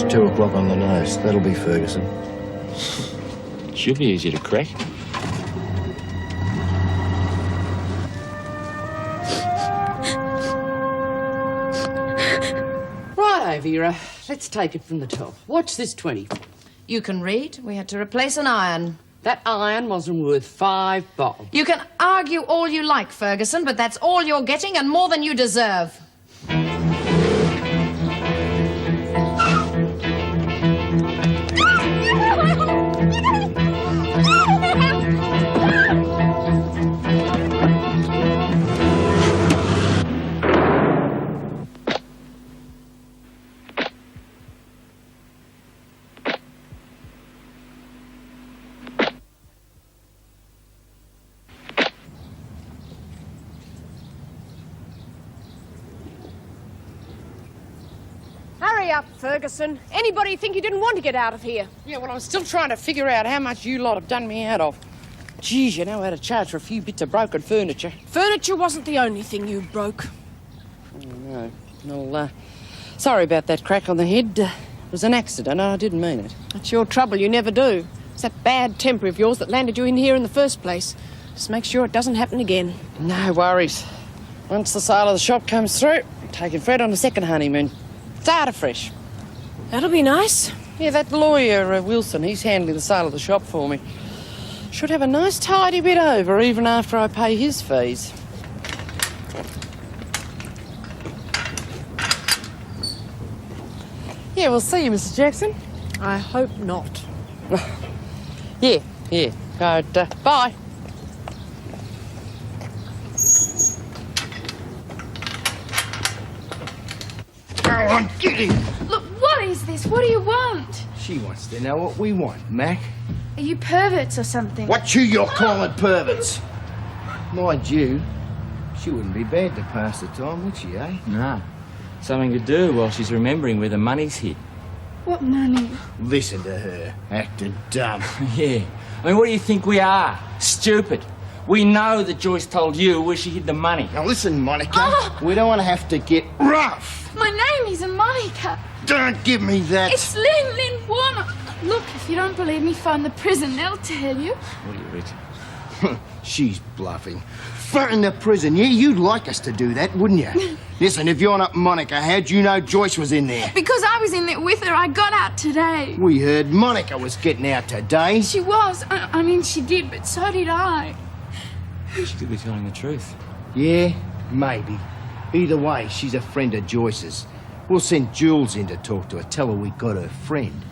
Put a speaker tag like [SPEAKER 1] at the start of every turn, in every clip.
[SPEAKER 1] 2 o'clock on the nose. That'll be Ferguson.
[SPEAKER 2] Should be easy to crack.
[SPEAKER 3] Righto, Vera. Let's take it from the top. Watch this 20.
[SPEAKER 4] You can read. We had to replace an iron.
[SPEAKER 3] That iron wasn't worth 5 bob.
[SPEAKER 4] You can argue all you like, Ferguson, but that's all you're getting and more than you deserve.
[SPEAKER 5] Hurry up, Ferguson. Anybody think you didn't want to get out of here?
[SPEAKER 3] Yeah, well, I'm still trying to figure out how much you lot have done me out of. Geez, you know how to charge for a few bits of broken furniture.
[SPEAKER 5] Furniture wasn't the only thing you broke.
[SPEAKER 3] Oh, no. Well, sorry about that crack on the head. It was an accident. I didn't mean it.
[SPEAKER 5] That's your trouble, you never do. It's that bad temper of yours that landed you in here in the first place. Just make sure it doesn't happen again.
[SPEAKER 3] No worries. Once the sale of the shop comes through, I'm taking Fred on a second honeymoon. Start afresh.
[SPEAKER 5] That'll be nice.
[SPEAKER 3] Yeah, that lawyer, Wilson, he's handling the sale of the shop for me. Should have a nice tidy bit over even after I pay his fees. Yeah, we'll see you, Mr. Jackson.
[SPEAKER 5] I hope not.
[SPEAKER 3] Yeah. But, bye.
[SPEAKER 1] Go on, get him!
[SPEAKER 6] Look, what is this? What do you want?
[SPEAKER 1] She wants to know what we want, Mac.
[SPEAKER 6] Are you perverts or something?
[SPEAKER 1] What you're calling perverts? Mind you, she wouldn't be bad to pass the time, would she, eh?
[SPEAKER 2] No. Something to do while she's remembering where the money's hid.
[SPEAKER 6] What money?
[SPEAKER 1] Listen to her, acting dumb.
[SPEAKER 2] Yeah. I mean, what do you think we are? Stupid. We know that Joyce told you where she hid the money.
[SPEAKER 1] Now listen, Monica, we don't want to have to get rough.
[SPEAKER 6] My name isn't Monica.
[SPEAKER 1] Don't give me that.
[SPEAKER 6] It's Lynn Warner. Look, if you don't believe me, phone the prison. They'll tell you.
[SPEAKER 2] What are you, Rich?
[SPEAKER 1] She's bluffing. Phone the prison, yeah? You'd like us to do that, wouldn't you? Listen, if you're not Monica, how'd you know Joyce was in there?
[SPEAKER 6] Because I was in there with her. I got out today.
[SPEAKER 1] We heard Monica was getting out today.
[SPEAKER 6] She was. I mean, she did, but so did I.
[SPEAKER 2] She could be telling the truth.
[SPEAKER 1] Yeah, maybe. Either way, she's a friend of Joyce's. We'll send Jules in to talk to her, tell her we got her friend.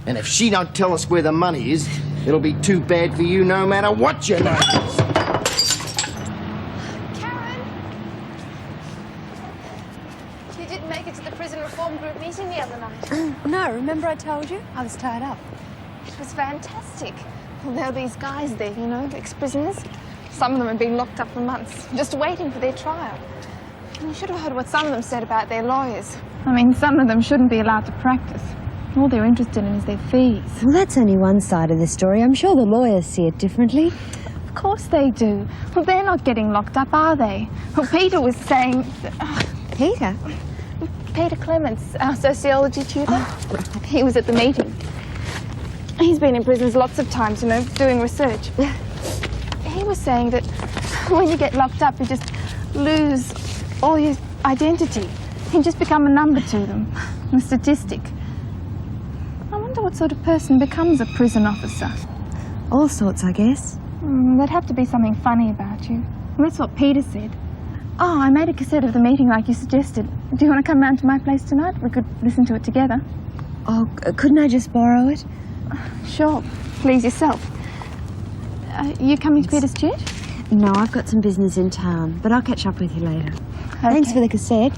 [SPEAKER 1] And if she don't tell us where the money is, it'll be too bad for you no matter what your name is.
[SPEAKER 7] Karen! You didn't make it to the prison reform group meeting the other night.
[SPEAKER 8] No, remember I told you? I was tied up.
[SPEAKER 7] It was fantastic. Well, there are these guys there, you know, ex-prisoners. Some of them have been locked up for months, just waiting for their trial. And you should have heard what some of them said about their lawyers. I mean, some of them shouldn't be allowed to practice. All they're interested in is their fees.
[SPEAKER 8] Well, that's only one side of the story. I'm sure the lawyers see it differently.
[SPEAKER 7] Of course they do. Well, they're not getting locked up, are they? Well, Peter was saying...
[SPEAKER 8] Peter?
[SPEAKER 7] Peter Clements, our sociology tutor.
[SPEAKER 8] Oh, right.
[SPEAKER 7] He was at the meeting. He's been in prisons lots of times, you know, doing research. He was saying that when you get locked up, you just lose all your identity. You just become a number to them, a statistic. I wonder what sort of person becomes a prison officer.
[SPEAKER 8] All sorts, I guess.
[SPEAKER 7] There'd have to be something funny about you. Well, that's what Peter said. Oh, I made a cassette of the meeting like you suggested. Do you want to come round to my place tonight? We could listen to it together.
[SPEAKER 8] Oh, couldn't I just borrow it?
[SPEAKER 7] Sure. Please yourself. You coming to Peter's church?
[SPEAKER 8] No, I've got some business in town, but I'll catch up with you later.
[SPEAKER 7] Okay.
[SPEAKER 8] Thanks for the cassette.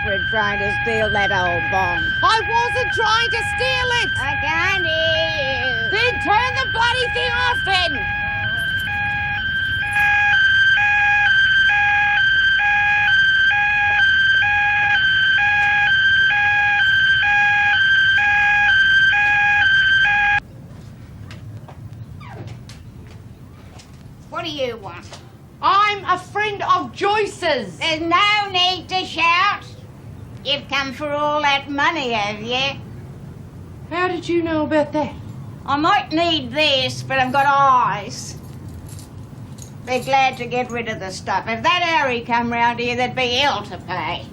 [SPEAKER 9] desperate trying to steal that old bond.
[SPEAKER 3] I wasn't trying to steal it!
[SPEAKER 9] I can't hear you.
[SPEAKER 3] Then turn the bloody thing off then!
[SPEAKER 9] What do you want?
[SPEAKER 3] I'm a friend of Joyce's.
[SPEAKER 9] There's no need to shout. You've come for all that money, have you?
[SPEAKER 3] How did you know about that?
[SPEAKER 9] I might need this, but I've got eyes. Be glad to get rid of the stuff. If that Harry come round here, there'd be hell to pay.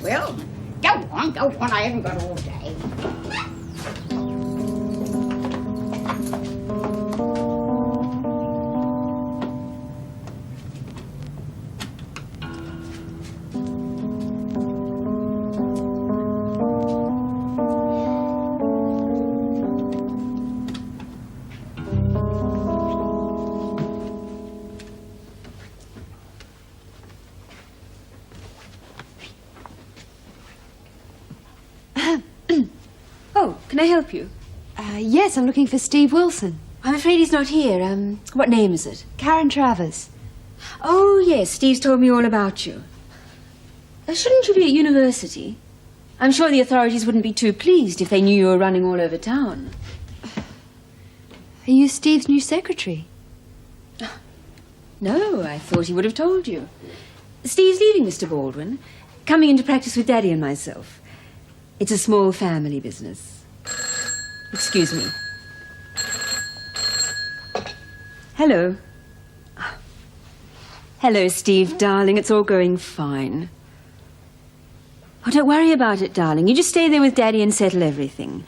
[SPEAKER 9] Well, go on. I haven't got all day.
[SPEAKER 10] Oh, can I help you?
[SPEAKER 8] Yes, I'm looking for Steve Wilson.
[SPEAKER 10] I'm afraid he's not here. What name is it?
[SPEAKER 8] Karen Travers.
[SPEAKER 10] Oh, yes, Steve's told me all about you. Shouldn't you be at university? I'm sure the authorities wouldn't be too pleased if they knew you were running all over town.
[SPEAKER 8] Are you Steve's new secretary?
[SPEAKER 10] No, I thought he would have told you. Steve's leaving Mr. Baldwin, coming into practice with Daddy and myself. It's a small family business. Excuse me. Hello. Hello, Steve, darling. It's all going fine. Oh, don't worry about it, darling. You just stay there with Daddy and settle everything.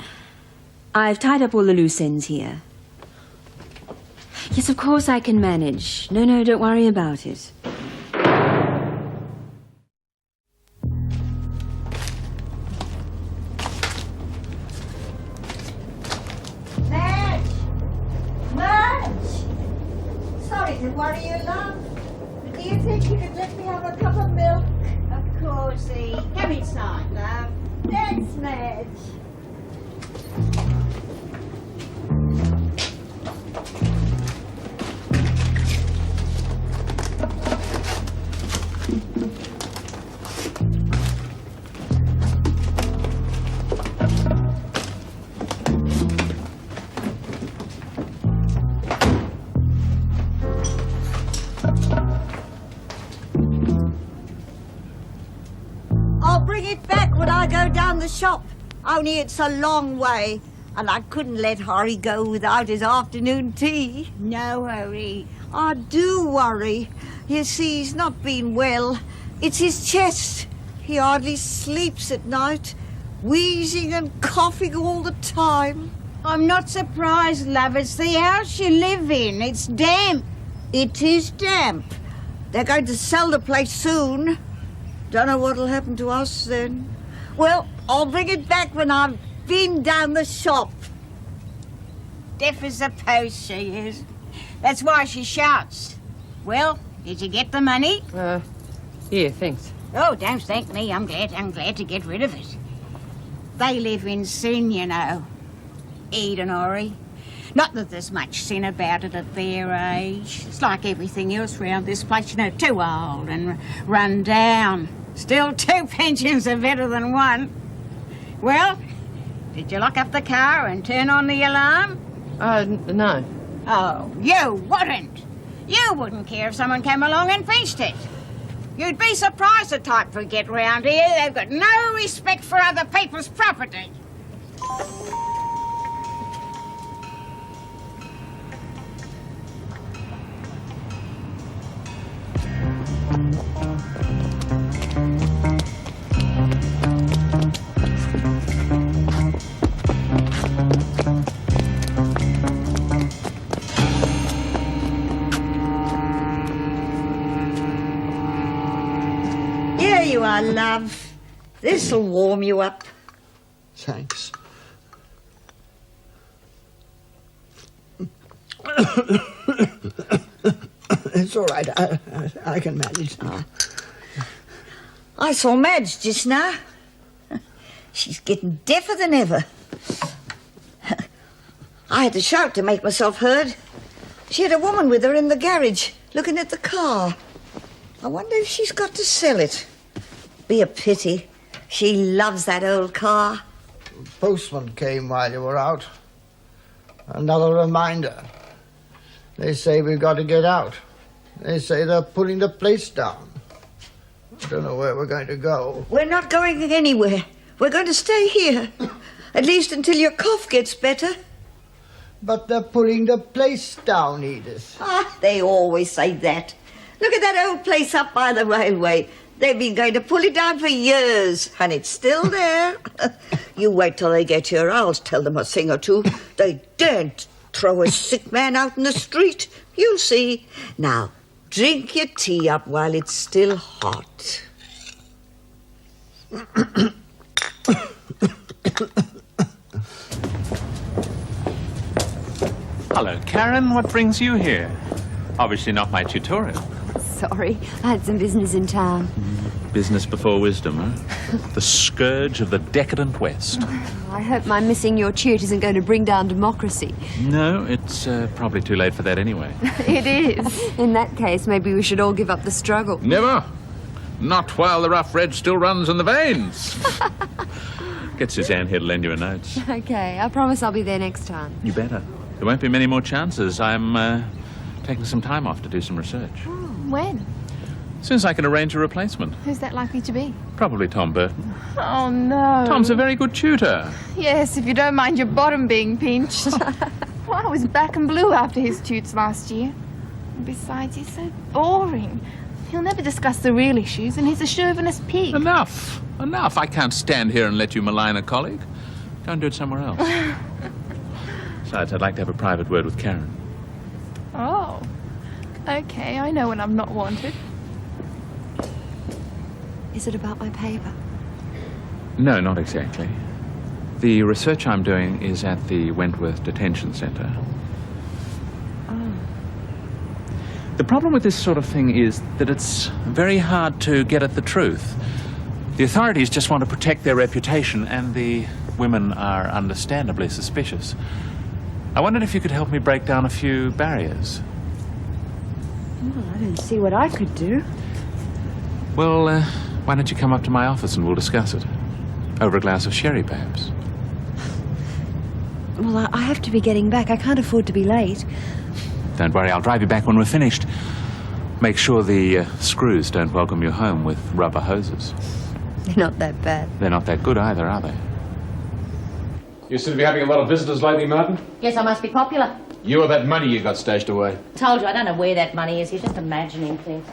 [SPEAKER 10] I've tied up all the loose ends here. Yes, of course I can manage. No, don't worry about it.
[SPEAKER 9] Sorry to worry you, love. Do you think you could let me have a cup of milk? Of course, come inside, love. Thanks, Madge. I'll bring it back when I go down the shop. Only it's a long way, and I couldn't let Harry go without his afternoon tea. No worry. I do worry. You see, he's not been well. It's his chest. He hardly sleeps at night, wheezing and coughing all the time. I'm not surprised, love. It's the house you live in. It's damp. It is damp. They're going to sell the place soon. Don't know what'll happen to us then. Well, I'll bring it back when I've been down the shop. Deaf as a post, she is. That's why she shouts. Well, did you get the money?
[SPEAKER 3] Yeah, thanks.
[SPEAKER 9] Oh, don't thank me. I'm glad to get rid of it. They live in sin, you know. Eden, Ori. Not that there's much sin about it at their age. It's like everything else round this place, you know, too old and run down. Still, 2 pensions are better than one. Well, did you lock up the car and turn on the alarm?
[SPEAKER 3] No.
[SPEAKER 9] Oh, you wouldn't. You wouldn't care if someone came along and pinched it. You'd be surprised the type forget round here. They've got no respect for other people's property. Here you are, love. This'll warm you up.
[SPEAKER 1] Thanks. It's all right. I can manage.
[SPEAKER 9] I saw Madge just now. She's getting deafer than ever. I had to shout to make myself heard. She had a woman with her in the garage, looking at the car. I wonder if she's got to sell it. Be a pity. She loves that old car.
[SPEAKER 11] Postman came while you were out. Another reminder. They say we've got to get out. They say they're pulling the place down. I don't know where we're going to go.
[SPEAKER 9] We're not going anywhere. We're going to stay here. At least until your cough gets better.
[SPEAKER 11] But they're pulling the place down, Edith.
[SPEAKER 9] Ah, they always say that. Look at that old place up by the railway. They've been going to pull it down for years, and it's still there. You wait till they get here. I'll tell them a thing or two. They daren't throw a sick man out in the street. You'll see. Now, drink your tea up while it's still hot.
[SPEAKER 12] Hello, Karen. What brings you here? Obviously not my tutorial.
[SPEAKER 8] Sorry, I had some business in town.
[SPEAKER 12] Business before wisdom, huh? The scourge of the decadent West.
[SPEAKER 8] I hope my missing your tute isn't going to bring down democracy.
[SPEAKER 12] No, it's probably too late for that anyway.
[SPEAKER 8] It is. In that case, maybe we should all give up the struggle.
[SPEAKER 12] Never. Not while the rough red still runs in the veins. Get Suzanne here to lend you a note.
[SPEAKER 8] Okay, I promise I'll be there next time.
[SPEAKER 12] You better. There won't be many more chances. I'm taking some time off to do some research.
[SPEAKER 6] Oh, when?
[SPEAKER 12] As soon as I can arrange a replacement.
[SPEAKER 6] Who's that likely to be?
[SPEAKER 12] Probably Tom Burton.
[SPEAKER 6] Oh, no.
[SPEAKER 12] Tom's a very good tutor.
[SPEAKER 6] Yes, if you don't mind your bottom being pinched. Well, I was back and blue after his tutes last year. And besides, he's so boring. He'll never discuss the real issues, and he's a chauvinist pig.
[SPEAKER 12] Enough. Enough. I can't stand here and let you malign a colleague. Go and do it somewhere else. Besides, I'd like to have a private word with Karen.
[SPEAKER 6] Oh. Okay, I know when I'm not wanted.
[SPEAKER 8] Is it about my paper?
[SPEAKER 12] No, not exactly. The research I'm doing is at the Wentworth Detention Centre.
[SPEAKER 8] Oh.
[SPEAKER 12] The problem with this sort of thing is that it's very hard to get at the truth. The authorities just want to protect their reputation, and the women are understandably suspicious. I wondered if you could help me break down a few barriers.
[SPEAKER 8] Well, I don't see what I could do.
[SPEAKER 12] Well, why don't you come up to my office and we'll discuss it? Over a glass of sherry, perhaps.
[SPEAKER 8] Well, I have to be getting back. I can't afford to be late.
[SPEAKER 12] Don't worry, I'll drive you back when we're finished. Make sure the screws don't welcome you home with rubber hoses.
[SPEAKER 8] They're not that bad.
[SPEAKER 12] They're not that good either, are they?
[SPEAKER 13] You seem to be having a lot of visitors lately, Martin.
[SPEAKER 14] Yes, I must be popular.
[SPEAKER 13] You or that money you got stashed away?
[SPEAKER 14] Told you, I don't know where that money is. You're just imagining things.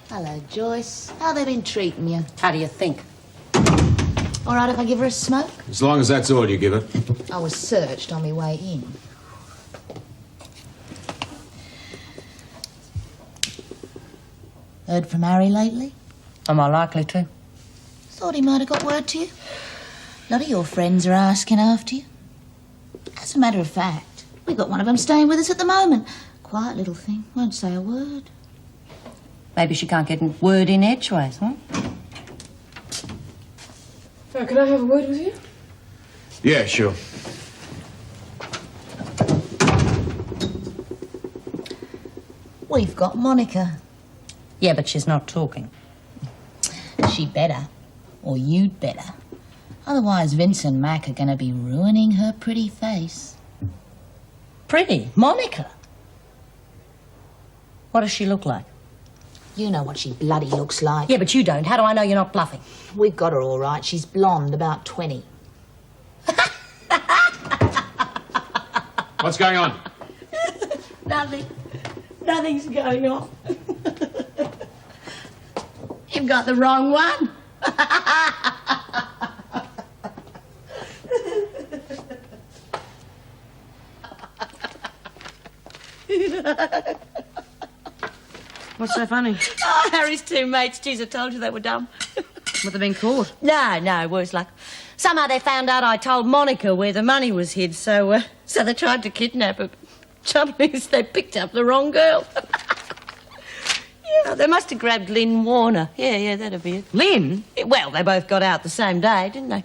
[SPEAKER 14] Hello, Joyce. How they been treating you? How do you think? All right if I give her a smoke?
[SPEAKER 13] As long as that's all you give her.
[SPEAKER 14] I was searched on my way in. Heard from Harry lately? Am I likely to? Thought he might have got word to you. A lot of your friends are asking after you. As a matter of fact, we've got one of them staying with us at the moment. Quiet little thing, won't say a word. Maybe she can't get a word in edgeways, huh?
[SPEAKER 5] Can I have a word with you?
[SPEAKER 13] Yeah, sure.
[SPEAKER 14] We've got Monica. Yeah, but she's not talking. She better, or you'd better. Otherwise, Vince and Mac are going to be ruining her pretty face. Pretty? Monica? What does she look like? You know what she bloody looks like. Yeah, but you don't. How do I know you're not bluffing? We've got her all right. She's blonde, about 20.
[SPEAKER 13] What's going on?
[SPEAKER 14] Nothing. Nothing's going on. You've got the wrong one.
[SPEAKER 3] What's so funny?
[SPEAKER 14] Oh, Harry's two mates. Geez, I told you they were dumb.
[SPEAKER 3] What, they've been caught?
[SPEAKER 14] No, worse luck. Somehow they found out I told Monica where the money was hid, so they tried to kidnap her.
[SPEAKER 3] Trouble is, they picked up the wrong girl. Yeah, they must have grabbed Lynn Warner. Yeah, that'd be it. Lynn? Well, they both got out the same day, didn't they?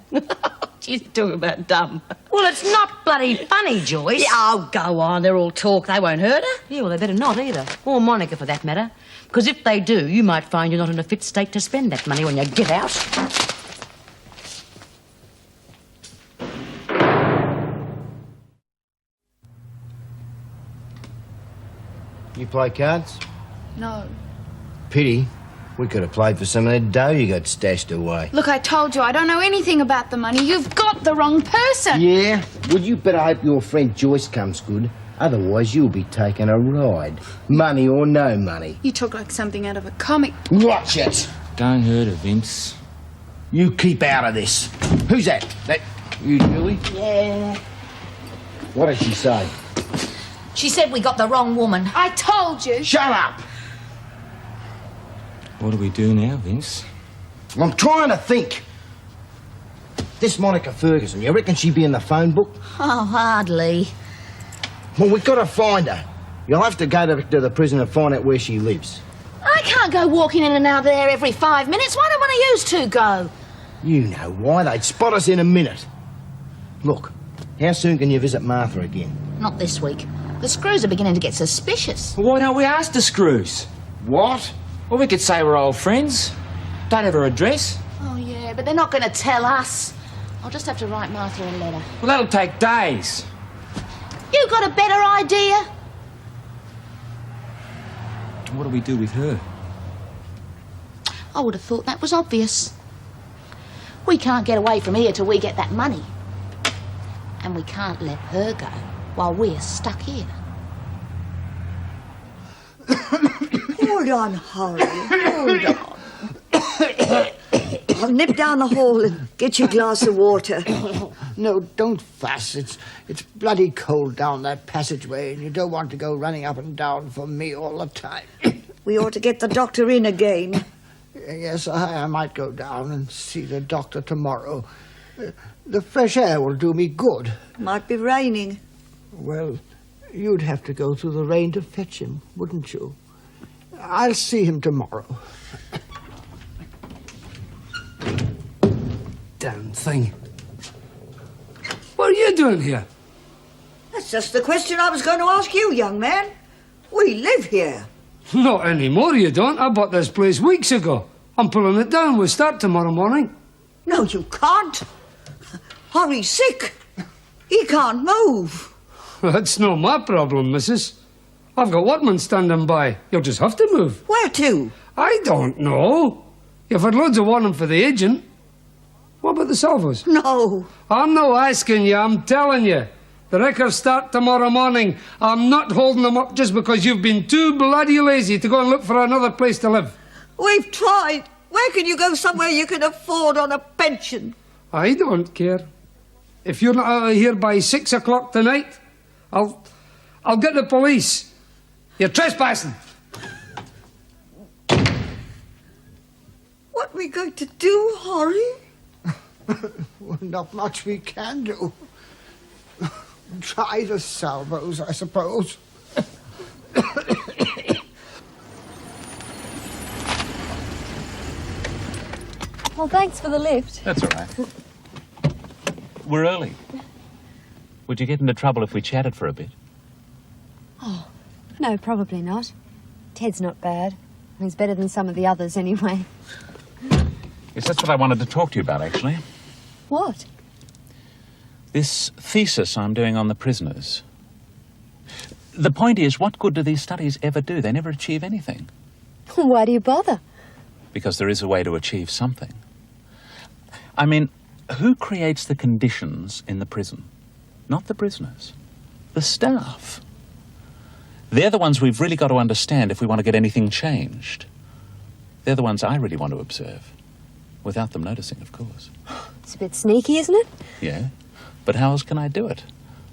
[SPEAKER 3] She's talking about dumb. Well, it's not bloody funny, Joyce. Yeah, oh, go on. They're all talk. They won't hurt her. Yeah, well, they better not either. Or Monica, for that matter. Because if they do, you might find you're not in a fit state to spend that money when you get out.
[SPEAKER 1] You play cards?
[SPEAKER 6] No.
[SPEAKER 1] Pity. We could have played for some of that dough you got stashed away.
[SPEAKER 6] Look, I told you, I don't know anything about the money. You've got the wrong person.
[SPEAKER 1] Yeah? Well, you better hope your friend Joyce comes good. Otherwise, you'll be taking a ride. Money or no money.
[SPEAKER 6] You talk like something out of a comic.
[SPEAKER 1] Watch it!
[SPEAKER 2] Don't hurt her, Vince.
[SPEAKER 1] You keep out of this. Who's that? That you, Julie?
[SPEAKER 14] Yeah.
[SPEAKER 1] What did she say?
[SPEAKER 14] She said we got the wrong woman.
[SPEAKER 6] I told you.
[SPEAKER 1] Shut up!
[SPEAKER 2] What do we do now, Vince?
[SPEAKER 1] I'm trying to think. This Monica Ferguson, you reckon she'd be in the phone book?
[SPEAKER 14] Oh, hardly.
[SPEAKER 1] Well, we've got to find her. You'll have to go to the prison and find out where she lives.
[SPEAKER 14] I can't go walking in and out there every 5 minutes. Why don't one of yous two go?
[SPEAKER 1] You know why. They'd spot us in a minute. Look, how soon can you visit Martha again?
[SPEAKER 14] Not this week. The screws are beginning to get suspicious.
[SPEAKER 2] Why don't we ask the screws?
[SPEAKER 1] What?
[SPEAKER 2] Well, we could say we're old friends. Don't have her address.
[SPEAKER 14] Oh, yeah, but they're not going to tell us. I'll just have to write Martha a letter.
[SPEAKER 2] Well, that'll take days.
[SPEAKER 14] You got a better idea?
[SPEAKER 2] What do we do with her?
[SPEAKER 14] I would have thought that was obvious. We can't get away from here till we get that money. And we can't let her go while we're stuck here.
[SPEAKER 9] Hold on, Harry. Hold on. I'll nip down the hall and get you a glass of water.
[SPEAKER 11] No, don't fuss. It's bloody cold down that passageway, and you don't want to go running up and down for me all the time.
[SPEAKER 9] We ought to get the doctor in again.
[SPEAKER 11] Yes, I might go down and see the doctor tomorrow. The fresh air will do me good.
[SPEAKER 9] Might be raining.
[SPEAKER 11] Well, you'd have to go through the rain to fetch him, wouldn't you? I'll see him tomorrow.
[SPEAKER 15] Damn thing. What are you doing here?
[SPEAKER 9] That's just the question I was going to ask you, young man. We live here.
[SPEAKER 15] Not anymore, you don't. I bought this place weeks ago. I'm pulling it down. We'll start tomorrow morning.
[SPEAKER 9] No, you can't. Harry's sick. He can't move.
[SPEAKER 15] That's not my problem, missus. I've got workmen standing by. You'll just have to move.
[SPEAKER 9] Where to?
[SPEAKER 15] I don't know. You've had loads of warning for the agent. What about the Salvos?
[SPEAKER 9] No.
[SPEAKER 15] I'm not asking you, I'm telling you. The records start tomorrow morning. I'm not holding them up just because you've been too bloody lazy to go and look for another place to live.
[SPEAKER 9] We've tried. Where can you go somewhere you can afford on a pension?
[SPEAKER 15] I don't care. If you're not out of here by 6 o'clock tonight, I'll get the police. You're trespassing.
[SPEAKER 9] What are we going to do, Harry?
[SPEAKER 11] Well, not much we can do. Try the salvos, I suppose.
[SPEAKER 8] Well, thanks for the lift.
[SPEAKER 12] That's all right. We're early. Would you get into trouble if we chatted for a bit?
[SPEAKER 8] Oh, no, probably not. Ted's not bad. He's better than some of the others, anyway.
[SPEAKER 12] Yes, that's what I wanted to talk to you about, actually.
[SPEAKER 8] What?
[SPEAKER 12] This thesis I'm doing on the prisoners. The point is, what good do these studies ever do? They never achieve anything.
[SPEAKER 8] Why do you bother?
[SPEAKER 12] Because there is a way to achieve something. I mean, who creates the conditions in the prison? Not the prisoners. The staff. They're the ones we've really got to understand if we want to get anything changed. They're the ones I really want to observe. Without them noticing, of course.
[SPEAKER 8] It's a bit sneaky, isn't it?
[SPEAKER 12] Yeah, but how else can I do it?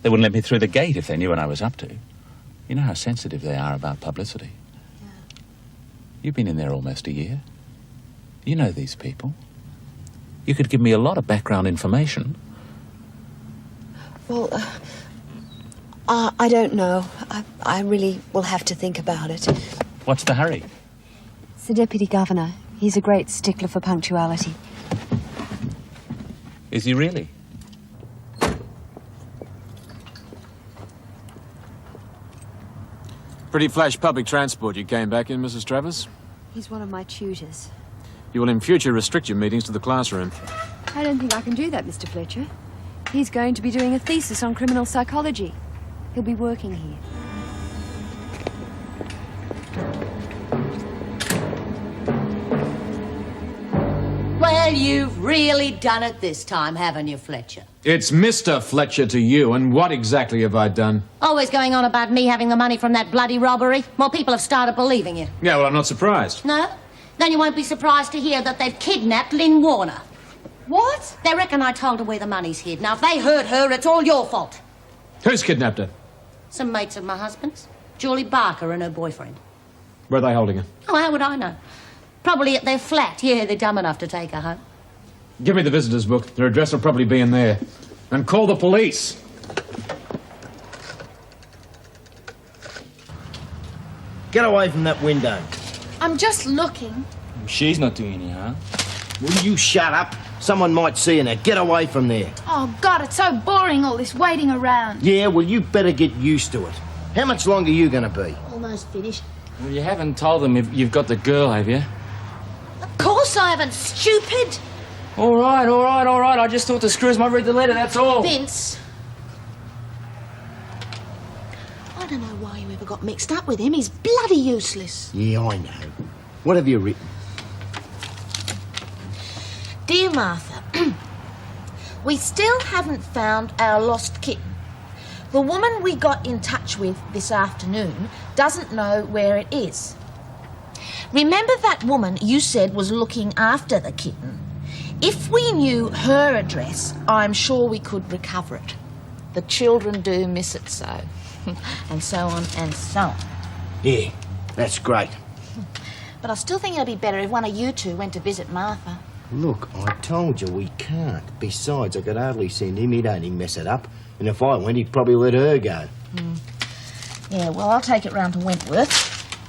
[SPEAKER 12] They wouldn't let me through the gate if they knew what I was up to. You know how sensitive they are about publicity. Yeah. You've been in there almost a year. You know these people. You could give me a lot of background information.
[SPEAKER 8] Well, I don't know. I really will have to think about it.
[SPEAKER 12] What's the hurry?
[SPEAKER 8] It's the Deputy Governor. He's a great stickler for punctuality.
[SPEAKER 12] Is he really?
[SPEAKER 13] Pretty flash public transport you came back in, Mrs. Travers.
[SPEAKER 8] He's one of my tutors.
[SPEAKER 13] You will in future restrict your meetings to the classroom.
[SPEAKER 8] I don't think I can do that, Mr. Fletcher. He's going to be doing a thesis on criminal psychology. He'll be working here.
[SPEAKER 3] Well, you've really done it this time, haven't you, Fletcher?
[SPEAKER 13] It's Mr. Fletcher to you, and what exactly have I done?
[SPEAKER 3] Always going on about me having the money from that bloody robbery. More people have started believing you.
[SPEAKER 13] Yeah, well, I'm not surprised.
[SPEAKER 3] No? Then you won't be surprised to hear that they've kidnapped Lynn Warner. What? They reckon I told her where the money's hid. Now, if they hurt her, it's all your fault.
[SPEAKER 13] Who's kidnapped her?
[SPEAKER 3] Some mates of my husband's. Julie Barker and her boyfriend.
[SPEAKER 13] Where are they holding her?
[SPEAKER 3] Oh, how would I know? Probably at their flat. Yeah, they're dumb enough to take her home.
[SPEAKER 13] Give me the visitor's book. Their address will probably be in there. And call the police.
[SPEAKER 1] Get away from that window.
[SPEAKER 6] I'm just looking.
[SPEAKER 2] She's not doing any harm.
[SPEAKER 1] Will you shut up? Someone might see her. Get away from there.
[SPEAKER 6] Oh, God, it's so boring, all this waiting around.
[SPEAKER 1] Yeah, well, you better get used to it. How much longer are you going to be?
[SPEAKER 3] Almost finished.
[SPEAKER 2] Well, you haven't told them if you've got the girl, have you?
[SPEAKER 3] Of course I haven't, stupid.
[SPEAKER 2] All right. I just thought the screws might read the letter, that's all.
[SPEAKER 14] Vince. I don't know why you ever got mixed up with him. He's bloody useless.
[SPEAKER 1] Yeah, I know. What have you written?
[SPEAKER 14] Dear Martha, we still haven't found our lost kitten. The woman we got in touch with this afternoon doesn't know where it is. Remember that woman you said was looking after the kitten? If we knew her address, I'm sure we could recover it. The children do miss it so. And so on and so on.
[SPEAKER 1] Yeah, that's great.
[SPEAKER 14] But I still think it'd be better if one of you two went to visit Martha.
[SPEAKER 1] Look, I told you we can't. Besides, I could hardly send him. He'd only mess it up. And if I went, he'd probably let her go.
[SPEAKER 14] Yeah, well, I'll take it round to Wentworth.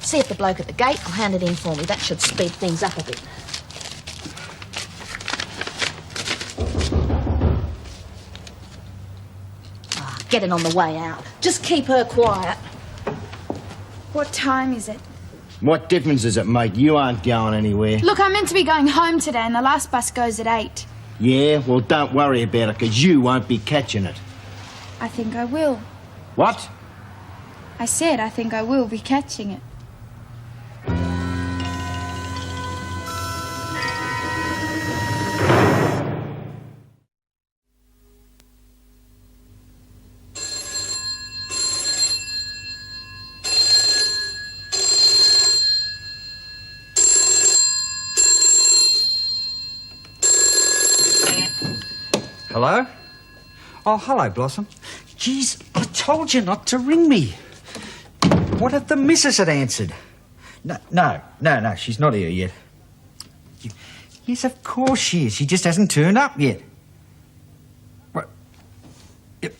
[SPEAKER 14] See if the bloke at the gate will hand it in for me. That should speed things up a bit. Get it on the way out. Just keep her quiet.
[SPEAKER 6] What time is it?
[SPEAKER 1] What difference does it make? You aren't going anywhere.
[SPEAKER 6] Look, I'm meant to be going home today and the last bus goes at 8.
[SPEAKER 1] Yeah, well, don't worry about it, because you won't be catching it.
[SPEAKER 6] I think I will.
[SPEAKER 1] What?
[SPEAKER 6] I said I think I will be catching it.
[SPEAKER 16] Hello? Oh, hello, Blossom. Jeez, I told you not to ring me. What if the missus had answered? No, she's not here yet. Yes, of course she is. She just hasn't turned up yet. What? Yep.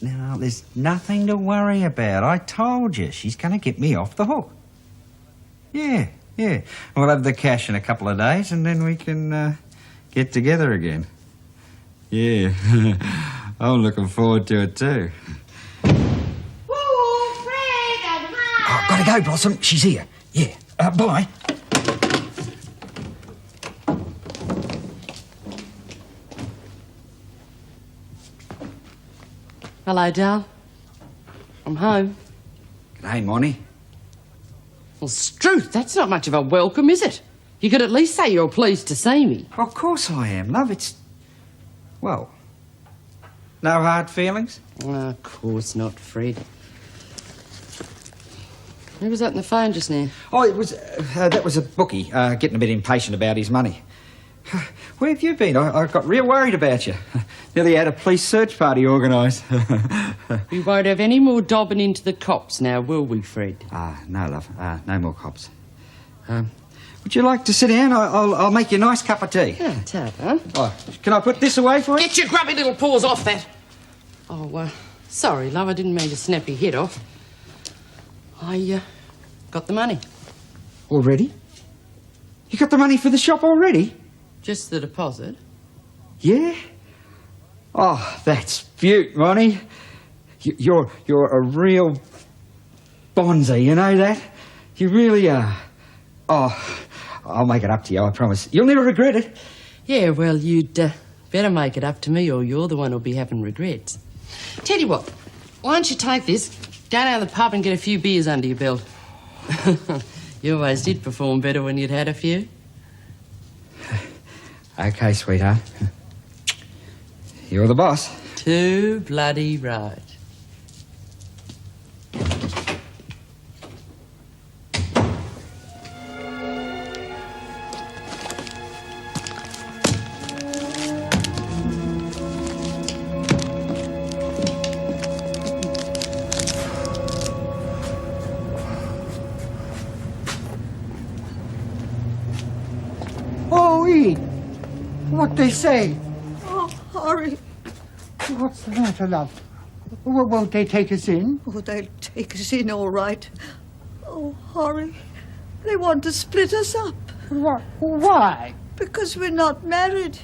[SPEAKER 16] Now, there's nothing to worry about. I told you. She's going to get me off the hook. Yeah. We'll have the cash in a couple of days and then we can get together again. Yeah. I'm looking forward to it too. Oh, gotta go, Blossom. She's here. Yeah. Bye.
[SPEAKER 17] Hello, Dal. I'm home.
[SPEAKER 16] G'day, Monty.
[SPEAKER 17] Well, Struth, that's not much of a welcome, is it? You could at least say you're pleased to see me.
[SPEAKER 16] Of course I am, love. It's... Well... No hard feelings?
[SPEAKER 17] Of course not, Fred. Who was that on the phone just now?
[SPEAKER 16] Oh, it was... that was a bookie, getting a bit impatient about his money. Where have you been? I got real worried about you. Nearly had a police search party organised.
[SPEAKER 17] We won't have any more dobbing into the cops now, will we, Fred?
[SPEAKER 16] No, love. No more cops. Would you like to sit down? I'll make you a nice cup of tea.
[SPEAKER 17] Yeah, tap, huh?
[SPEAKER 16] Oh, can I put this away for you?
[SPEAKER 17] Get your grubby little paws off that. Oh, Sorry, love, I didn't mean to snap your head off. I got the money.
[SPEAKER 16] Already? You got the money for the shop already?
[SPEAKER 17] Just the deposit.
[SPEAKER 16] Yeah? Oh, that's beaut, Ronnie. You're a real bonzer, you know that? You really are. Oh, I'll make it up to you, I promise. You'll never regret it.
[SPEAKER 17] Yeah, well, you'd better make it up to me or you're the one who'll be having regrets. Tell you what, why don't you take this, go down to the pub and get a few beers under your belt. You always did perform better when you'd had a few.
[SPEAKER 16] Okay, sweetheart. You're the boss.
[SPEAKER 17] Too bloody right.
[SPEAKER 11] Oh, Eve, what they say?
[SPEAKER 9] Oh, Harry.
[SPEAKER 11] What's the matter, love? Won't they take us in?
[SPEAKER 9] Oh, they'll take us in all right. Oh, Harry, they want to split us up.
[SPEAKER 11] Why?
[SPEAKER 9] Because we're not married.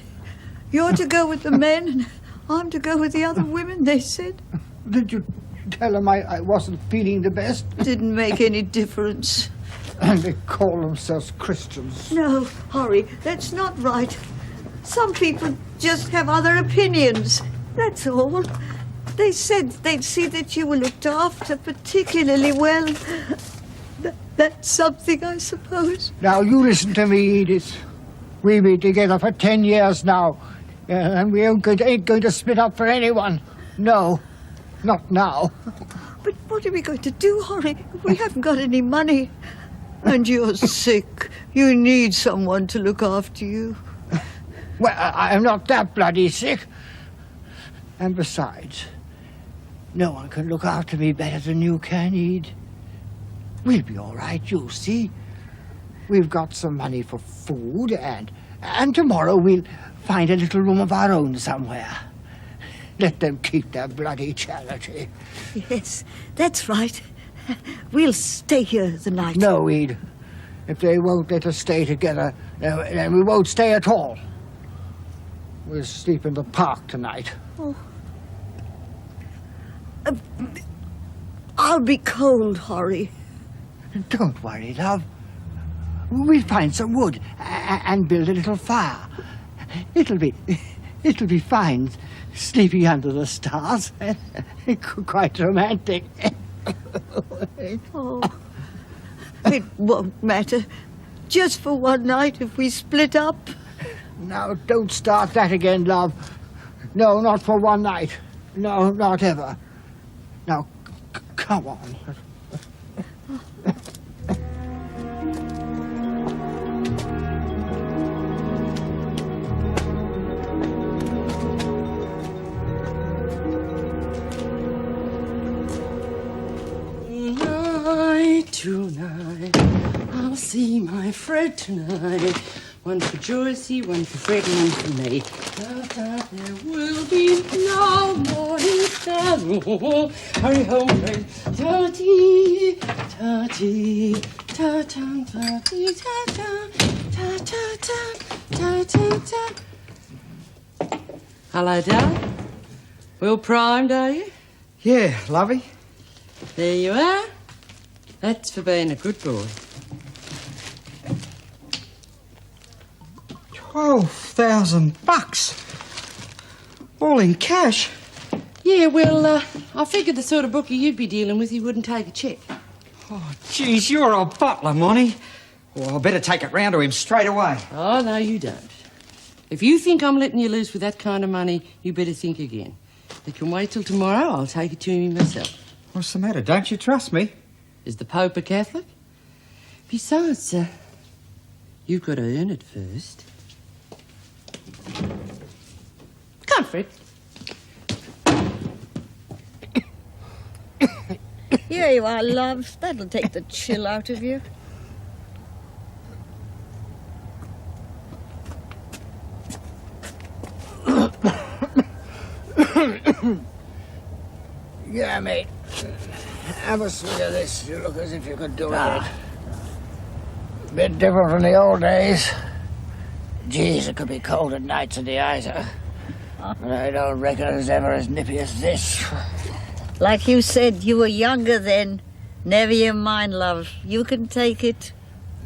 [SPEAKER 9] You're to go with the men, and I'm to go with the other women, they said.
[SPEAKER 11] Did you tell them I wasn't feeling the best?
[SPEAKER 9] Didn't make any difference.
[SPEAKER 11] And they call themselves Christians.
[SPEAKER 9] No, Harry, that's not right. Some people just have other opinions. That's all. They said they'd see that you were looked after particularly well. That's something, I suppose.
[SPEAKER 11] Now, you listen to me, Edith. We've been together for 10 years now, and we ain't going to split up for anyone. No, not now.
[SPEAKER 9] But what are we going to do, Harry? We haven't got any money. And you're sick. You need someone to look after you.
[SPEAKER 11] Well, I'm not that bloody sick. And besides, no one can look after me better than you can, Ed. We'll be all right, you'll see. We've got some money for food, and tomorrow we'll find a little room of our own somewhere. Let them keep their bloody charity.
[SPEAKER 9] Yes, that's right. We'll stay here the night.
[SPEAKER 11] No, Ed. If they won't let us stay together, then we won't stay at all. We'll sleep in the park tonight.
[SPEAKER 9] Oh. I'll be cold, Harry.
[SPEAKER 11] Don't worry, love. We'll find some wood and build a little fire. It'll be fine, sleeping under the stars. Quite romantic.
[SPEAKER 9] Oh, it won't matter. Just for one night if we split up.
[SPEAKER 11] Now, don't start that again, love. No, not for one night. No, not ever. Now, come on.
[SPEAKER 17] Tonight, I'll see my Fred tonight. One for Joycey, one for Fred, and one for me. There will be no morning stars. Hurry home, Fred. Ta-tee, ta-tee, ta-ta, ta-tee, ta-ta, ta-ta-ta, ta-ta-ta. Hello, darling. Well primed, are you?
[SPEAKER 16] Yeah, lovey.
[SPEAKER 17] There you are. That's for being a good boy.
[SPEAKER 16] 12,000 bucks. All in cash.
[SPEAKER 17] Yeah, well, I figured the sort of bookie you'd be dealing with, you wouldn't take a cheque.
[SPEAKER 16] Oh, geez, you're a butler, Monty. Well, I better take it round to him straight away.
[SPEAKER 17] Oh, no, you don't. If you think I'm letting you loose with that kind of money, you better think again. It can wait till tomorrow. I'll take it to him myself.
[SPEAKER 16] What's the matter? Don't you trust me?
[SPEAKER 17] Is the Pope a Catholic? Besides, you've got to earn it first. Come on, Fred.
[SPEAKER 9] Here you are, love. That'll take the chill out of you.
[SPEAKER 11] Yeah, mate. Have a swig of this. You look as if you could do it. Bit different from the old days. Geez, it could be cold at nights in the Isa. But I don't reckon it's ever as nippy as this.
[SPEAKER 9] Like you said, you were younger then. Never you mind, love. You can take it.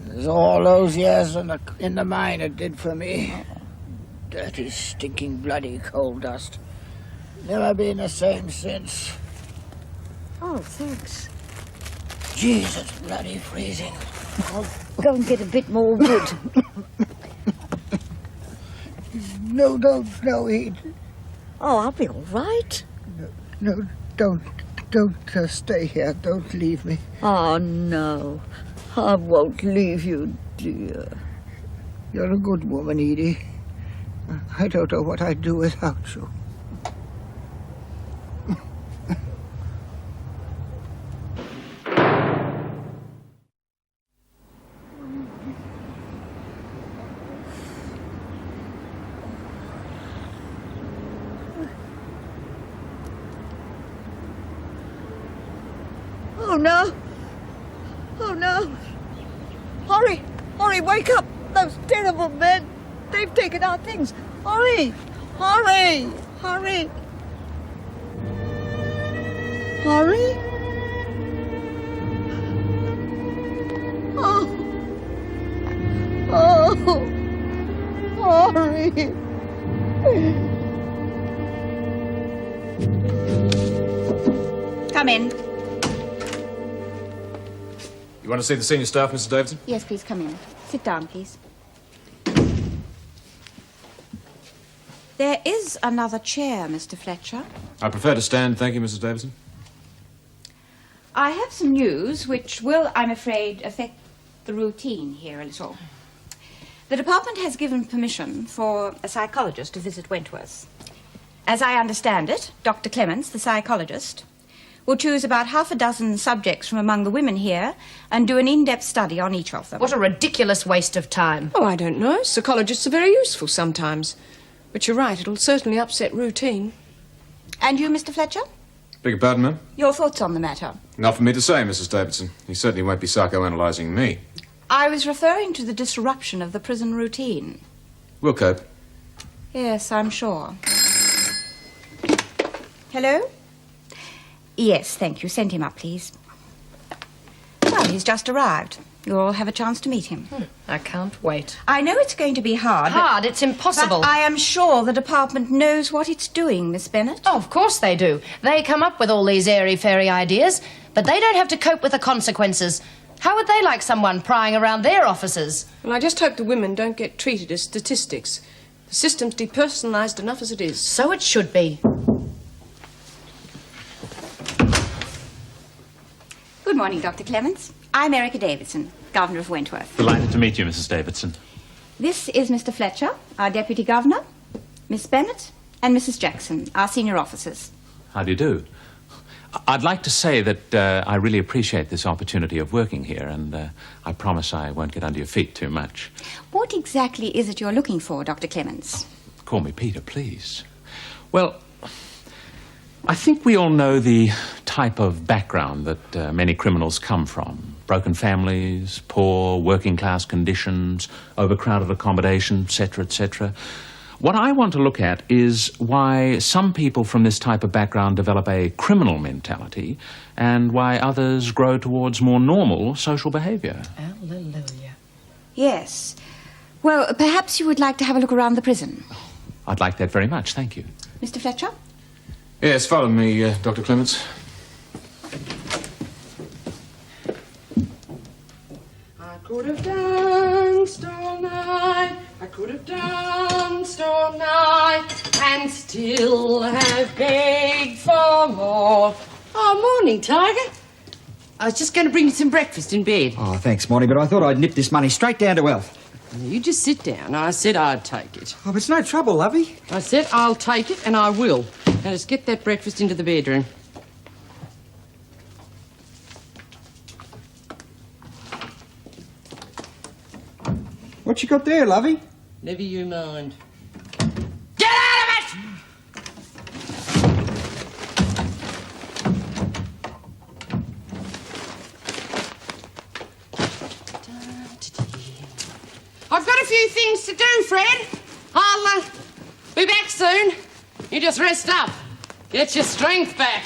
[SPEAKER 11] There's all those years in the mine it did for me. Dirty, stinking, bloody coal dust. Never been the same since.
[SPEAKER 9] Oh, thanks.
[SPEAKER 11] Jesus, bloody freezing.
[SPEAKER 9] I'll go and get a bit more wood.
[SPEAKER 11] No, no, Ed.
[SPEAKER 9] Oh, I'll be all right.
[SPEAKER 11] No, don't stay here. Don't leave me.
[SPEAKER 9] Oh, no. I won't leave you, dear.
[SPEAKER 11] You're a good woman, Edie. I don't know what I'd do without you.
[SPEAKER 9] Oh, no. Oh, no. Hurry, hurry, wake up. Those terrible men. They've taken our things. Hurry, hurry, hurry. Hurry. Oh. Oh. Hurry.
[SPEAKER 18] Come in.
[SPEAKER 13] You want to see the senior staff, Mrs. Davidson?
[SPEAKER 18] Yes, please, come in. Sit down, please. There is another chair, Mr. Fletcher.
[SPEAKER 13] I prefer to stand, thank you, Mrs. Davidson.
[SPEAKER 18] I have some news which will, I'm afraid, affect the routine here a little. The department has given permission for a psychologist to visit Wentworth. As I understand it, Dr. Clements, the psychologist, will choose about half a dozen subjects from among the women here and do an in-depth study on each of them.
[SPEAKER 5] What a ridiculous waste of time. Oh, I don't know. Psychologists are very useful sometimes. But you're right, it'll certainly upset routine.
[SPEAKER 18] And you, Mr. Fletcher?
[SPEAKER 13] Beg your pardon, ma'am?
[SPEAKER 18] Your thoughts on the matter?
[SPEAKER 13] Not for me to say, Mrs. Davidson. He certainly won't be psychoanalyzing me.
[SPEAKER 18] I was referring to the disruption of the prison routine.
[SPEAKER 13] We'll cope.
[SPEAKER 18] Yes, I'm sure. Hello? Yes, thank you. Send him up, please. Well, he's just arrived. You'll have a chance to meet him.
[SPEAKER 5] I can't wait.
[SPEAKER 18] I know it's going to be hard.
[SPEAKER 5] Hard? It's impossible.
[SPEAKER 18] But I am sure the department knows what it's doing, Miss Bennett.
[SPEAKER 5] Oh, of course they do. They come up with all these airy-fairy ideas, but they don't have to cope with the consequences. How would they like someone prying around their offices? Well, I just hope the women don't get treated as statistics. The system's depersonalised enough as it is. So it should be.
[SPEAKER 18] Good morning, Dr. Clements. I'm Erica Davidson, Governor of Wentworth.
[SPEAKER 12] Delighted to meet you, Mrs. Davidson.
[SPEAKER 18] This is Mr. Fletcher, our Deputy Governor, Miss Bennett, and Mrs. Jackson, our senior officers.
[SPEAKER 12] How do you do? I'd like to say that I really appreciate this opportunity of working here, and I promise I won't get under your feet too much.
[SPEAKER 18] What exactly is it you're looking for, Dr. Clements?
[SPEAKER 12] Call me Peter, please. Well, I think we all know the type of background that many criminals come from. Broken families, poor, working-class conditions, overcrowded accommodation, etc., etc. What I want to look at is why some people from this type of background develop a criminal mentality and why others grow towards more normal social behaviour.
[SPEAKER 5] Hallelujah.
[SPEAKER 18] Yes. Well, perhaps you would like to have a look around the prison.
[SPEAKER 12] I'd like that very much, thank you.
[SPEAKER 18] Mr. Fletcher?
[SPEAKER 13] Yes, follow me, Dr. Clements.
[SPEAKER 17] I could have danced all night, I could have danced all night, and still have begged for more. Oh, morning, Tiger. I was just going to bring you some breakfast in bed.
[SPEAKER 16] Oh, thanks, Monty, but I thought I'd nip this money straight down to Elf.
[SPEAKER 17] You just sit down. I said I'd take it.
[SPEAKER 16] Oh, but it's no trouble, lovey.
[SPEAKER 17] I said I'll take it, and I will. Now, just get that breakfast into the bedroom.
[SPEAKER 16] What you got there, lovey?
[SPEAKER 17] Never you mind. few things to do, Fred. I'll be back soon. You just rest up. Get your strength back.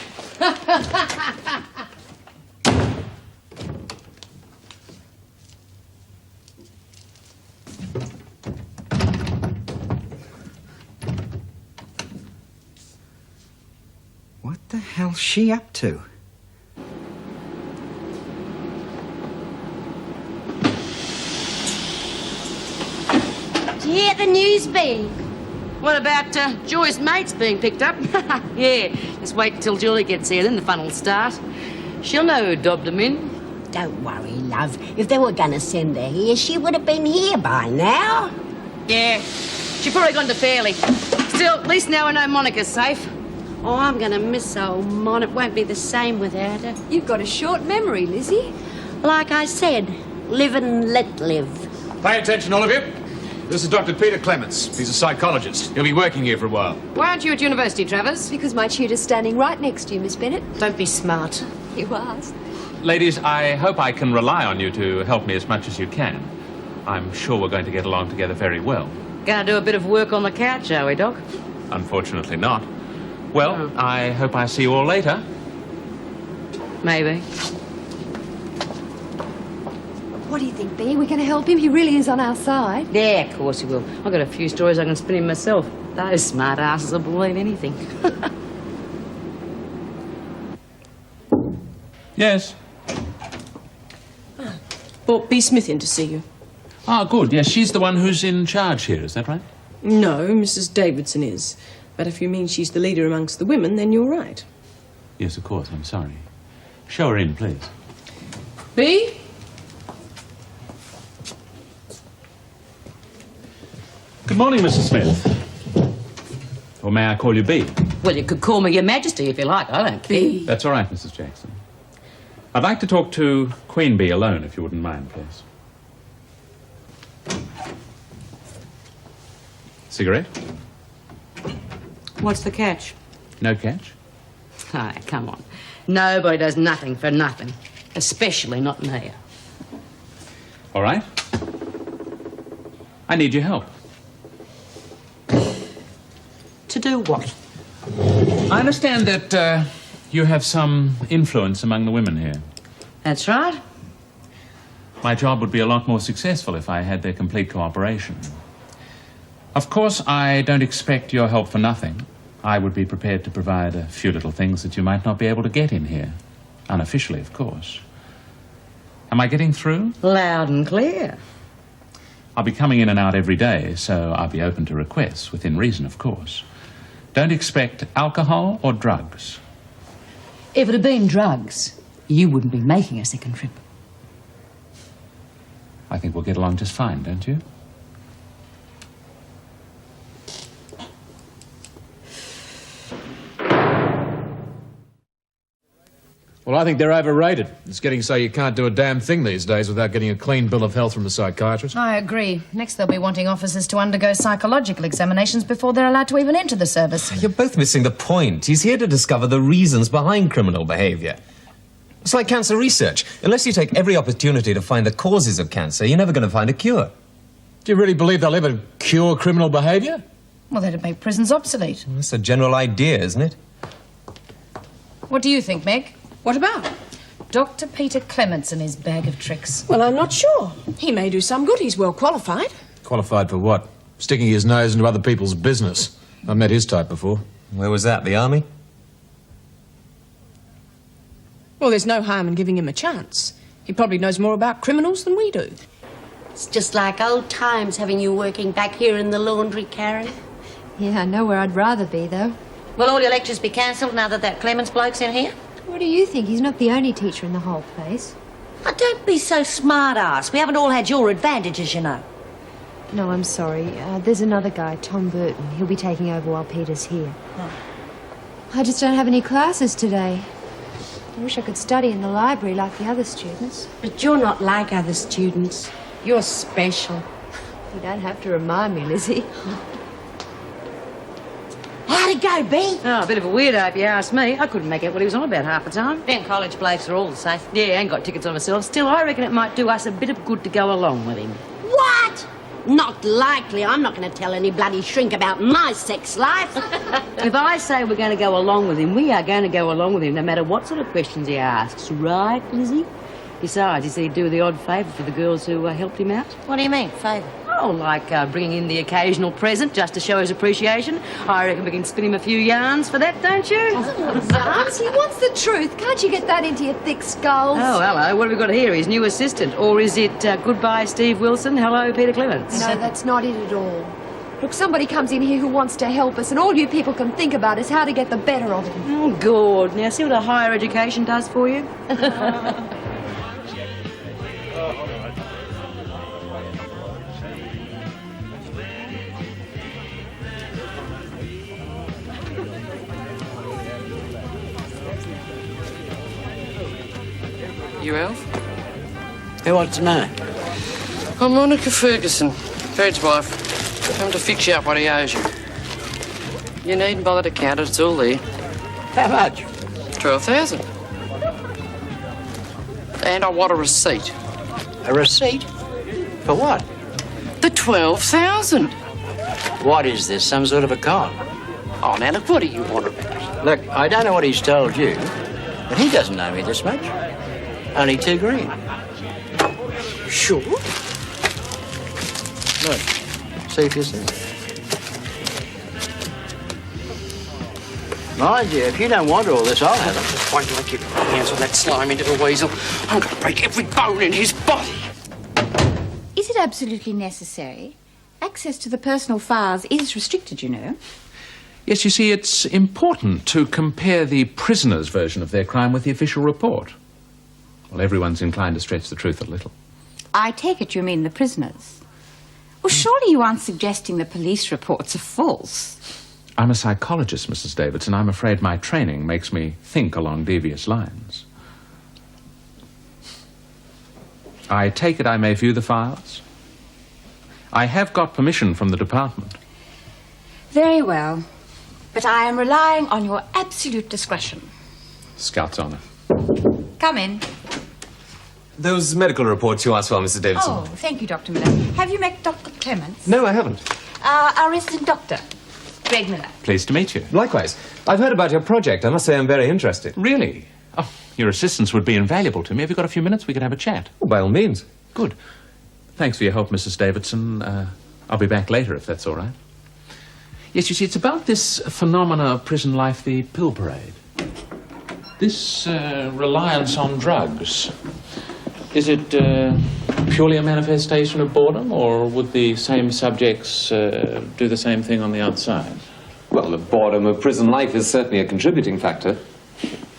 [SPEAKER 16] What the hell's she up to?
[SPEAKER 3] Did you hear the news, Bea? What about Joy's mates being picked up? Yeah, just wait till Julie gets here, then the fun will start. She'll know who dobbed them in.
[SPEAKER 9] Don't worry, love. If they were going to send her here, she would have been here by now.
[SPEAKER 3] Yeah, she probably gone to Fairley. Still, at least now I know Monica's safe. Oh, I'm going to miss old Mon. It won't be the same without her.
[SPEAKER 8] You've got a short memory, Lizzie.
[SPEAKER 9] Like I said, live and let live.
[SPEAKER 13] Pay attention, all of you. This is Dr. Peter Clements. He's a psychologist. He'll be working here for a while.
[SPEAKER 5] Why aren't you at university, Travers?
[SPEAKER 8] Because my tutor's standing right next to you, Miss Bennett.
[SPEAKER 3] Don't be smart.
[SPEAKER 8] You asked.
[SPEAKER 12] Ladies, I hope I can rely on you to help me as much as you can. I'm sure we're going to get along together very well.
[SPEAKER 3] Gonna do a bit of work on the couch, are we, Doc?
[SPEAKER 12] Unfortunately not. Well, I hope I see you all later.
[SPEAKER 3] Maybe.
[SPEAKER 8] What do you think, Bea? We're going to help him? He really is on our side.
[SPEAKER 3] Yeah, of course he will. I've got a few stories I can spin him myself. Those smart asses will believe anything.
[SPEAKER 12] Yes.
[SPEAKER 17] Brought B. Smith in to see you.
[SPEAKER 12] Ah, good. Yes, she's the one who's in charge here, is that right?
[SPEAKER 17] No, Mrs. Davidson is. But if you mean she's the leader amongst the women, then you're right.
[SPEAKER 12] Yes, of course. I'm sorry. Show her in, please.
[SPEAKER 17] B?
[SPEAKER 12] Good morning, Mrs. Smith. Or may I call you B?
[SPEAKER 3] Well, you could call me Your Majesty if you like. I don't care.
[SPEAKER 12] That's all right, Mrs. Jackson. I'd like to talk to Queen Bee alone, if you wouldn't mind, please. Cigarette?
[SPEAKER 3] What's the catch?
[SPEAKER 12] No catch?
[SPEAKER 3] Ah, come on. Nobody does nothing for nothing. Especially not me.
[SPEAKER 12] All right. I need your help.
[SPEAKER 3] To do what?
[SPEAKER 12] I understand that you have some influence among the women here.
[SPEAKER 3] That's right.
[SPEAKER 12] My job would be a lot more successful if I had their complete cooperation. Of course, I don't expect your help for nothing. I would be prepared to provide a few little things that you might not be able to get in here. Unofficially, of course. Am I getting through?
[SPEAKER 3] Loud and clear.
[SPEAKER 12] I'll be coming in and out every day, so I'll be open to requests, within reason, of course. Don't expect alcohol or drugs.
[SPEAKER 3] If it had been drugs, you wouldn't be making a second trip.
[SPEAKER 12] I think we'll get along just fine, don't you?
[SPEAKER 13] Well, I think they're overrated. It's getting so you can't do a damn thing these days without getting a clean bill of health from a psychiatrist.
[SPEAKER 5] I agree. Next, they'll be wanting officers to undergo psychological examinations before they're allowed to even enter the service.
[SPEAKER 19] You're both missing the point. He's here to discover the reasons behind criminal behaviour. It's like cancer research. Unless you take every opportunity to find the causes of cancer, you're never going to find a cure.
[SPEAKER 13] Do you really believe they'll ever cure criminal behaviour?
[SPEAKER 5] Well, that'd make prisons obsolete.
[SPEAKER 19] That's a general idea, isn't it?
[SPEAKER 5] What do you think, Meg?
[SPEAKER 17] What about?
[SPEAKER 5] Dr. Peter Clements and his bag of tricks.
[SPEAKER 17] Well, I'm not sure. He may do some good. He's well qualified.
[SPEAKER 13] Qualified for what? Sticking his nose into other people's business. I've met his type before.
[SPEAKER 19] Where was that, the army?
[SPEAKER 17] Well, there's no harm in giving him a chance. He probably knows more about criminals than we do.
[SPEAKER 9] It's just like old times having you working back here in the laundry, Karen.
[SPEAKER 8] Yeah, I know where I'd rather be, though.
[SPEAKER 3] Will all your lectures be cancelled now that Clements bloke's in here?
[SPEAKER 8] What do you think? He's not the only teacher in the whole place.
[SPEAKER 9] Oh, don't be so smart-ass. We haven't all had your advantages, you know.
[SPEAKER 8] No, I'm sorry. There's another guy, Tom Burton. He'll be taking over while Peter's here.
[SPEAKER 9] Oh.
[SPEAKER 8] I just don't have any classes today. I wish I could study in the library like the other students.
[SPEAKER 9] But you're not like other students. You're special.
[SPEAKER 8] You don't have to remind me, Lizzie.
[SPEAKER 9] How'd it go, B?
[SPEAKER 3] Oh, a bit of a weirdo if you ask me. I couldn't make out what he was on about half the time. Them college blokes are all the same. Yeah, ain't got tickets on myself. Still, I reckon it might do us a bit of good to go along with him.
[SPEAKER 9] What?
[SPEAKER 3] Not likely. I'm not going to tell any bloody shrink about my sex life.
[SPEAKER 20] If I say we're going to go along with him, we are going to go along with him no matter what sort of questions he asks. Right, Lizzie? Besides, he said he'd do the odd favour for the girls who helped him out.
[SPEAKER 3] What do you mean, favour?
[SPEAKER 20] Oh, like bringing in the occasional present just to show his appreciation. I reckon we can spin him a few yarns for that, don't you?
[SPEAKER 5] Yarns? He wants the truth. Can't you get that into your thick skulls?
[SPEAKER 20] Oh, hello. What have we got here? His new assistant. Or is it goodbye, Steve Wilson, hello, Peter Clements?
[SPEAKER 5] No, that's not it at all. Look, somebody comes in here who wants to help us, and all you people can think about is how to get the better of him.
[SPEAKER 20] Oh, good. Now, see what a higher education does for you?
[SPEAKER 17] You Elf? Who wants to know? I'm Monica Ferguson, Fred's wife. Come to fix you up what he owes you. You needn't bother to count it, it's all there. How much? 12,000. And I want a receipt.
[SPEAKER 16] A receipt? For what?
[SPEAKER 17] The 12,000.
[SPEAKER 16] What is this, some sort of a con?
[SPEAKER 17] Oh, now look, what do you want about?
[SPEAKER 16] Look, I don't know what he's told you, but he doesn't owe me this much. Only $2 grand.
[SPEAKER 17] Sure.
[SPEAKER 16] Look, see for yourself. Mind you, if you don't want all this, I'll have it.
[SPEAKER 17] Just wait till I get my hands on that slimy little weasel. I'm going to break every bone in his body.
[SPEAKER 18] Is it absolutely necessary? Access to the personal files is restricted, you know.
[SPEAKER 12] Yes, you see, it's important to compare the prisoner's version of their crime with the official report. Well, everyone's inclined to stretch the truth a little.
[SPEAKER 18] I take it you mean the prisoners. Well, surely you aren't suggesting the police reports are false.
[SPEAKER 12] I'm a psychologist, Mrs. Davidson. I'm afraid my training makes me think along devious lines. I take it I may view the files? I have got permission from the department.
[SPEAKER 18] Very well. But I am relying on your absolute discretion.
[SPEAKER 12] Scout's honor.
[SPEAKER 18] Come in.
[SPEAKER 19] Those medical reports you asked for, Mrs. Davidson.
[SPEAKER 18] Oh, thank you, Dr. Miller. Have you met Dr. Clements?
[SPEAKER 19] No, I haven't.
[SPEAKER 18] Our resident doctor, Greg Miller.
[SPEAKER 12] Pleased to meet you.
[SPEAKER 19] Likewise. I've heard about your project. I must say I'm very interested.
[SPEAKER 12] Really? Oh, your assistance would be invaluable to me. Have you got a few minutes? We could have a chat.
[SPEAKER 19] Oh, by all means.
[SPEAKER 12] Good. Thanks for your help, Mrs. Davidson. I'll be back later, if that's all right. Yes, you see, it's about this phenomena of prison life, the pill parade. This reliance on drugs. Is it purely a manifestation of boredom, or would the same subjects do the same thing on the outside?
[SPEAKER 19] Well, the boredom of prison life is certainly a contributing factor.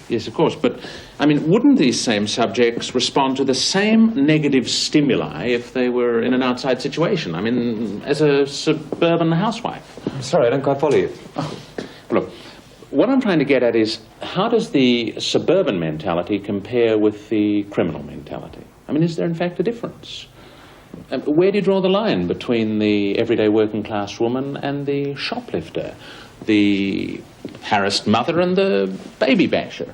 [SPEAKER 12] Yes, of course, but, I mean, wouldn't these same subjects respond to the same negative stimuli if they were in an outside situation? I mean, as a suburban housewife.
[SPEAKER 19] I'm sorry, I don't quite follow you.
[SPEAKER 12] Oh, look, what I'm trying to get at is, how does the suburban mentality compare with the criminal mentality? I mean, is there in fact a difference? Where do you draw the line between the everyday working class woman and the shoplifter? The harassed mother and the baby basher?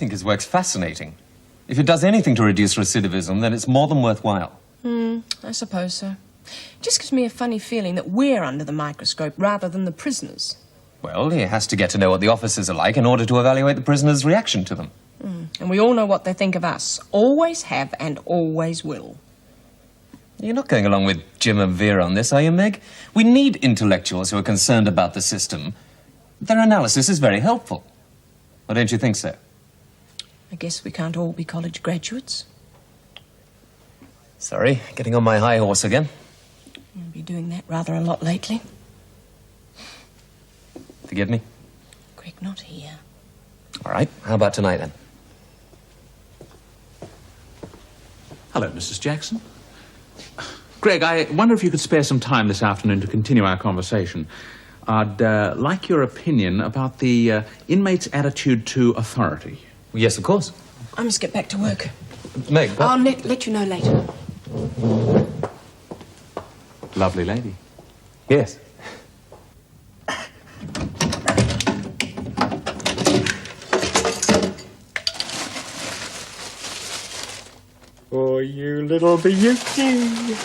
[SPEAKER 19] His work's fascinating. If it does anything to reduce recidivism, then it's more than worthwhile.
[SPEAKER 5] I suppose so. Just gives me a funny feeling that we're under the microscope rather than the prisoners.
[SPEAKER 19] Well, he has to get to know what the officers are like in order to evaluate the prisoner's reaction to them.
[SPEAKER 5] And we all know what they think of us. Always have and always will.
[SPEAKER 19] You're not going along with Jim and Vera on this, are you, Meg? We need intellectuals who are concerned about the system. Their analysis is very helpful. Or don't you think so?
[SPEAKER 5] I guess we can't all be college graduates.
[SPEAKER 19] Sorry, getting on my high horse again.
[SPEAKER 5] I've been doing that rather a lot lately.
[SPEAKER 19] Forgive me?
[SPEAKER 5] Greg, not here.
[SPEAKER 19] All right, how about tonight, then?
[SPEAKER 12] Hello, Mrs. Jackson. Greg, I wonder if you could spare some time this afternoon to continue our conversation. I'd like your opinion about the inmate's attitude to authority.
[SPEAKER 19] Yes, of course.
[SPEAKER 5] I must get back to work.
[SPEAKER 19] Meg, what?
[SPEAKER 5] I'll let you know later.
[SPEAKER 12] Lovely lady.
[SPEAKER 19] Yes.
[SPEAKER 2] Oh, you little beauty.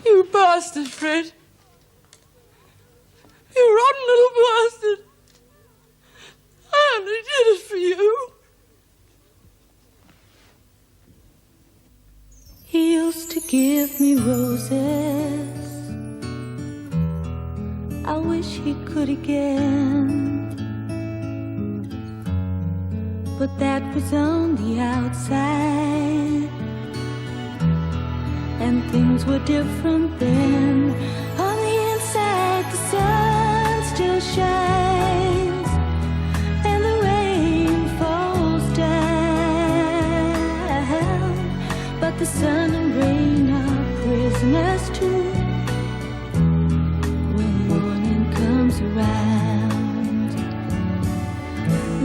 [SPEAKER 17] You bastard, Fred. You rotten little bastard. I only did it for you.
[SPEAKER 21] He used to give me roses. I wish he could again. But that was on the outside, and things were different then. On the inside, the sun still shines, and the rain falls down. But the sun and rain are prisoners too when morning comes around.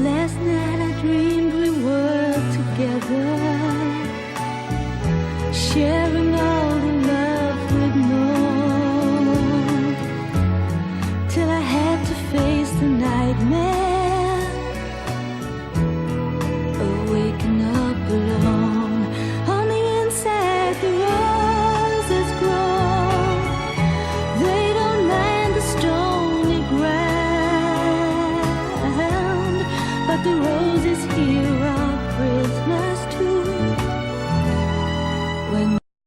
[SPEAKER 21] Last night I dreamed we were together, sharing all the love we'd known, till I had to face the nightmare of waking up alone. On the inside, the roses grow. They don't mind the stony ground, but the roses here are prisoners too. When